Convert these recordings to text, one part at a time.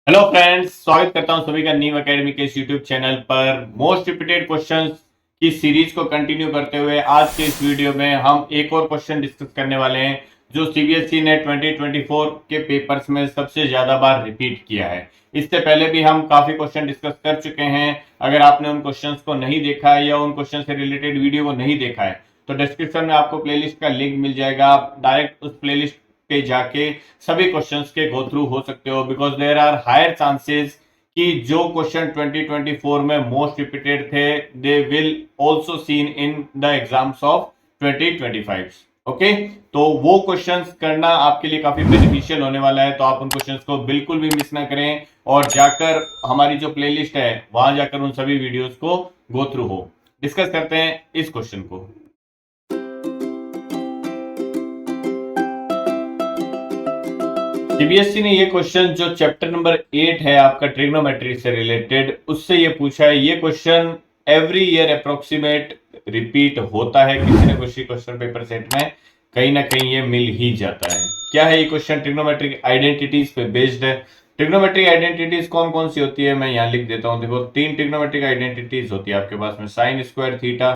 Hello friends, स्वागत करता हूं सभी का न्यू एकेडमी के इस यूट्यूब चैनल पर। मोस्ट रिपीटेड क्वेश्चंस की सीरीज को कंटिन्यू करते हुए आज के इस वीडियो में हम एक और क्वेश्चन डिस्कस करने वाले हैं जो सीबीएसई ने 2024 के पेपर्स में सबसे ज्यादा बार रिपीट किया है। इससे पहले भी हम काफी क्वेश्चन डिस्कस कर चुके हैं। अगर आपने उन क्वेश्चंस को नहीं देखा है या उन क्वेश्चन से रिलेटेड वीडियो को नहीं देखा है तो डिस्क्रिप्शन में आपको प्लेलिस्ट का लिंक मिल जाएगा। आप डायरेक्ट उस प्लेलिस्ट पे जाके सभी क्वेश्चंस के गो थ्रू हो सकते हो, because there are higher chances कि जो क्वेश्चन 2024 में मोस्ट रिपीटेड थे they will also seen in the exams of 2025। Okay, तो वो क्वेश्चंस करना आपके लिए काफी बेनिफिशियल होने वाला है, तो आप उन क्वेश्चंस को बिल्कुल भी मिस ना करें और जाकर हमारी जो प्लेलिस्ट है वहां जाकर उन सभी वीडियोस को गो थ्रू हो। डिस्कस करते हैं इस क्वेश्चन को। सीबीएसई ने ये क्वेश्चन जो चैप्टर नंबर 8 है आपका ट्रिग्नोमेट्री से रिलेटेड, उससे ये पूछा है। ये question every year approximate repeat होता है किसी न किसी क्वेश्चन पेपर सेट में, कहीं ना कहीं ये मिल ही जाता है। क्या है ये क्वेश्चन? ट्रिग्नोमेट्रिक आइडेंटिटीज पे बेस्ड है। ट्रिग्नोमेट्रिक आइडेंटिटीज कौन कौन सी होती है मैं यहाँ लिख देता हूँ। देखो, 3 ट्रिग्नोमेट्रिक आइडेंटिटीज होती है आपके पास में। Sine square theta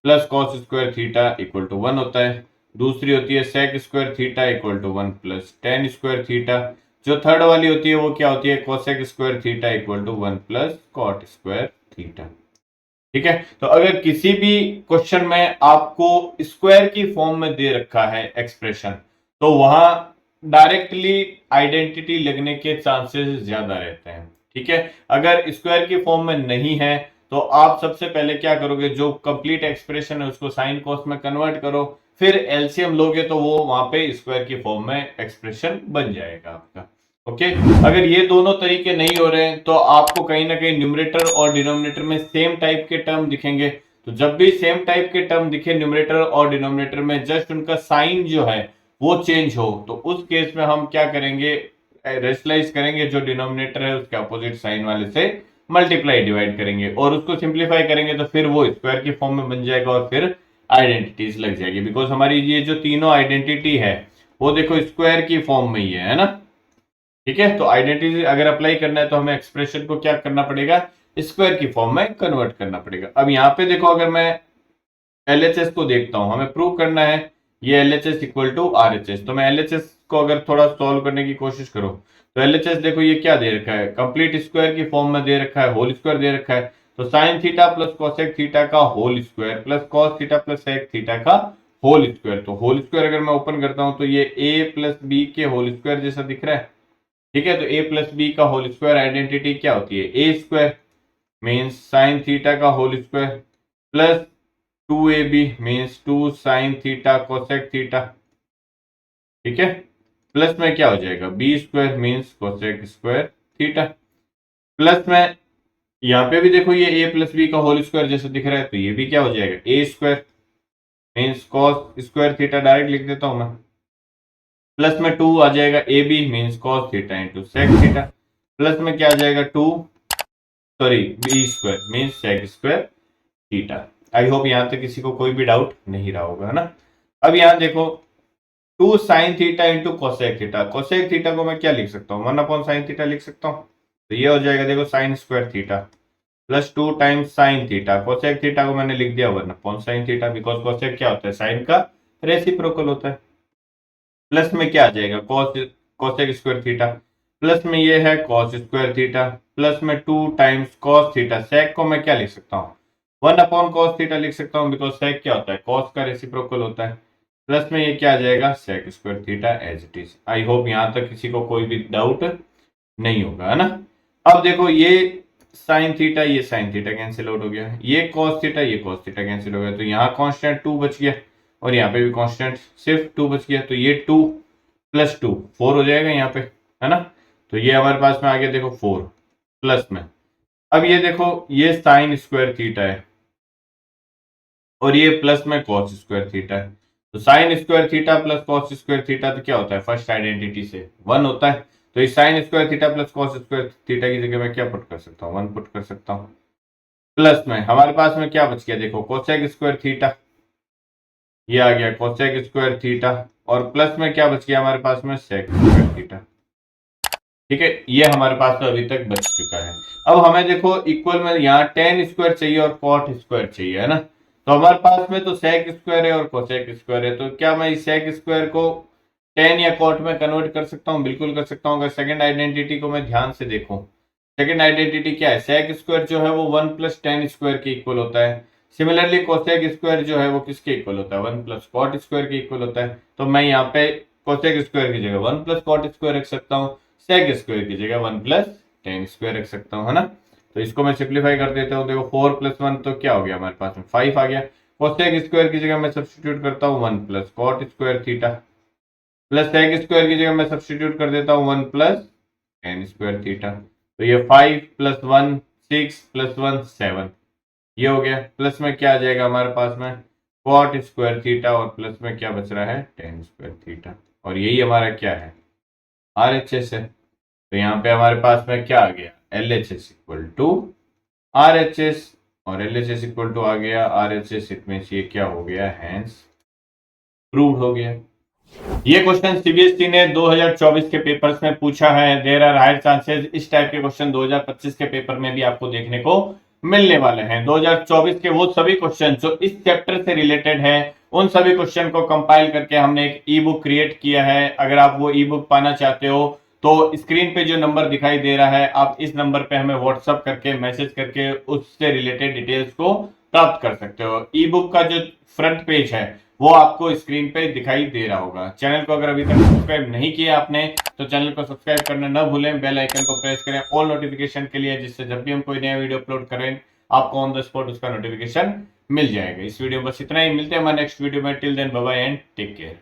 plus cos square theta equal to 1 होता है। दूसरी होती है sec square theta equal to 1 plus tan square theta. जो थर्ड वाली होती है वो क्या होती है? Cosec square theta equal to 1 plus cot square theta. ठीक है, तो अगर किसी भी क्वेश्चन में आपको स्क्वायर की फॉर्म में दे रखा है एक्सप्रेशन, तो वहां डायरेक्टली आइडेंटिटी लगने के चांसेस ज्यादा रहते हैं। ठीक है, अगर स्क्वायर की फॉर्म में नहीं है तो आप सबसे पहले क्या करोगे, जो कंप्लीट एक्सप्रेशन है उसको साइन कॉस में कन्वर्ट करो, फिर एलसीएम लोगे तो वो वहां पे स्क्वायर की फॉर्म में एक्सप्रेशन बन जाएगा आपका। ओके, अगर ये दोनों तरीके नहीं हो रहे हैं तो आपको कहीं ना कहीं न्यूमरेटर और डिनोमिनेटर में सेम टाइप के टर्म दिखेंगे। तो जब भी सेम टाइप के टर्म दिखे न्यूमरेटर और डिनोमिनेटर में, जस्ट उनका साइन जो है वो चेंज हो, तो उस केस में हम क्या करेंगे? रेशनलाइज करेंगे, जो डिनोमिनेटर है उसके अपोजिट साइन वाले से मल्टीप्लाई डिवाइड करेंगे और उसको सिंप्लीफाई करेंगे तो फिर वो स्क्वायर की फॉर्म में बन जाएगा और फिर आइडेंटिटीज लग जाएगी। बिकॉज हमारी ये जो तीनों आइडेंटिटी है वो देखो स्क्वायर की फॉर्म में ही है ना। ठीक है, तो आइडेंटिटी अगर अप्लाई करना है तो हमें एक्सप्रेशन को क्या करना पड़ेगा? स्क्वायर की फॉर्म में कन्वर्ट करना पड़ेगा। अब यहाँ पे देखो, अगर मैं एलएचएस को देखता हूं, हमें प्रूव करना है ये एलएचएस इक्वल टू आरएचएस। तो मैं एलएचएस को अगर थोड़ा सॉल्व करने की कोशिश करूं तो एलएचएस देखो ये क्या दे रखा है, कंप्लीट स्क्वायर की फॉर्म में दे रखा है, होल स्क्वायर दे रखा है। तो sine theta plus cosec theta का whole square plus cos theta plus sec theta का होल स्क्वायर। तो होल स्क्वायर अगर मैं ओपन करता हूं तो ये ए प्लस बी के होल स्क्वायर जैसा दिख रहा है। ठीक है, तो ए प्लस बी का होल स्क्वायर आइडेंटिटी क्या होती है? A square means sine theta का whole square plus 2ab means 2 sine theta cosec theta. ठीक है, प्लस में क्या हो जाएगा? B square means cosec square theta. Plus में यहाँ पे भी देखो ये ए प्लस बी का होल स्क्वायर जैसा दिख रहा है, तो ये भी क्या हो जाएगा? A square means cos square theta. Direct लिख देता हूं मैं। प्लस में 2 आ जाएगा, A B means cos theta into sec theta. Plus में क्या आ जाएगा? 2 sorry B square means sec square theta. I hope यहां तक किसी को कोई भी डाउट नहीं रहा होगा, है ना। अब यहां देखो 2 sine theta into cosec theta. Cosec theta को मैं क्या लिख सकता हूँ? 1 अपॉन साइन थीटा लिख सकता हूँ। तो ये हो जाएगा देखो sign square theta plus 2 times sign theta. Cosec theta को मैंने लिख दिया 1 upon sine theta, because cosec क्या होता है? साइन का रेसिप्रोकल होता है। प्लस में क्या आ जाएगा? Cosec square theta. प्लस में ये है कॉस स्क्वायर थीटा प्लस में 2 टाइम्स कॉस थीटा। सेक को मैं क्या लिख सकता हूँ? 1 अपॉन कॉस थीटा लिख सकता हूँ, बिकॉज सेक क्या होता है? कॉस का रेसिप्रोकल होता है। प्लस में ये क्या आ जाएगा? Sec square theta as it is. I hope यहां तक किसी को कोई भी डाउट नहीं होगा, है ना। अब देखो ये साइन थीटा ये साइन थीटा कैंसिल आउट हो गया, ये कॉस थीटा ये कॉस थीटा कैंसिल हो गया, तो यहाँ कॉन्स्टेंट 2 बच गया और यहाँ पे भी कांस्टेंट सिर्फ 2 बच गया। तो ये 2 प्लस 2 4 हो जाएगा यहाँ पे, है ना। तो ये हमारे पास में आ गया देखो 4 प्लस में। अब ये देखो ये साइन स्क्वायर थीटा है और ये प्लस में कॉस स्क्वायर थीटा है। तो sign square theta plus cos square theta तो क्या होता है? फर्स्ट आइडेंटिटी से 1 होता है। तो इस sign square theta plus cos square theta की जगह मैं क्या पुट कर सकता हूँ? 1 पुट कर सकता हूँ। प्लस में हमारे पास में क्या बच गया? देखो कोसेक स्क्वायर थीटा, ये आ गया कोसेक स्क्वायर थीटा और प्लस में क्या बच गया हमारे पास में? Sec square theta. ठीक है, ये हमारे पास तो अभी तक बच चुका है। अब हमें देखो इक्वल में यहाँ टेन स्क्वायर चाहिए और कॉट स्क्वायर चाहिए, है ना। तो हमारे पास में तो सेक स्क्वायर है और कोसेक स्क्वायर है, तो क्या मैं इस सेक स्क्वायर को टेन या कॉट में कन्वर्ट कर सकता हूँ? बिल्कुल कर सकता हूँ। अगर सेकंड आइडेंटिटी को मैं ध्यान से देखूं, सेकंड आइडेंटिटी क्या है? सेक स्क्वायर जो है वो वन प्लस टेन स्क्वायर के इक्वल होता है। सिमिलरली कोसेक स्क्वायर जो है वो किसके इक्वल होता है? वन प्लस कॉट स्क्वायर के इक्वल होता है। तो मैं यहाँ पे कोसेक स्क्वायर की जगह वन प्लस कॉट स्क्वायर रख सकता हूँ, सेक स्क्वायर की जगह वन प्लस टेन स्क्वायर रख सकता हूँ, है ना। तो इसको मैं सिंप्लीफाई कर देता हूँ। देखो फोर प्लस वन तो क्या हो गया हमारे पास में? फाइव आ गया। कोसेक स्क्वायर की जगह मैं सब्सटीट्यूट करता हूँ one plus cot square theta, plus sec square की जगह मैं सब्सटीट्यूट कर देता हूँ one plus tan square theta. तो ये five plus one six plus one seven, ये हो गया। प्लस में क्या आ जाएगा हमारे पास में? कॉट स्क्वायर थीटा, और प्लस में क्या बच रहा है? Ten square theta. और यही हमारा क्या है? RHS है। तो यहाँ पे हमारे पास में क्या आ गया? LHS इक्वल टू RHS, और LHS इक्वल टू आ गया RHS। इट मींस ये क्या हो गया? हैंस प्रूव्ड हो गया। ये क्वेश्चन सीबीएसई ने 2024 के पेपर्स में पूछा है। देयर आर हायर चांसेस इस टाइप के क्वेश्चन 2025 के पेपर में भी आपको देखने को मिलने वाले हैं। 2024 के वो सभी क्वेश्चन जो इस चैप्टर से रिलेटेड है, उन सभी क्वेश्चन को कंपाइल करके हमने एक ई बुक क्रिएट किया है। अगर आप वो ई बुक पाना चाहते हो तो स्क्रीन पे जो नंबर दिखाई दे रहा है, आप इस नंबर पे हमें व्हाट्सअप करके मैसेज करके उससे रिलेटेड डिटेल्स को प्राप्त कर सकते हो। ई बुक का जो फ्रंट पेज है वो आपको स्क्रीन पे दिखाई दे रहा होगा। चैनल को अगर अभी तक सब्सक्राइब नहीं किया आपने तो चैनल को सब्सक्राइब करना न भूलें, बेल आइकन को प्रेस करें ऑल नोटिफिकेशन के लिए, जिससे जब भी हम कोई नया वीडियो अपलोड करें आपको ऑन द स्पॉट उसका नोटिफिकेशन मिल जाएगा। इस वीडियो में बस इतना ही, मिलते हैं हमारे नेक्स्ट वीडियो में। Till then bye bye and take care.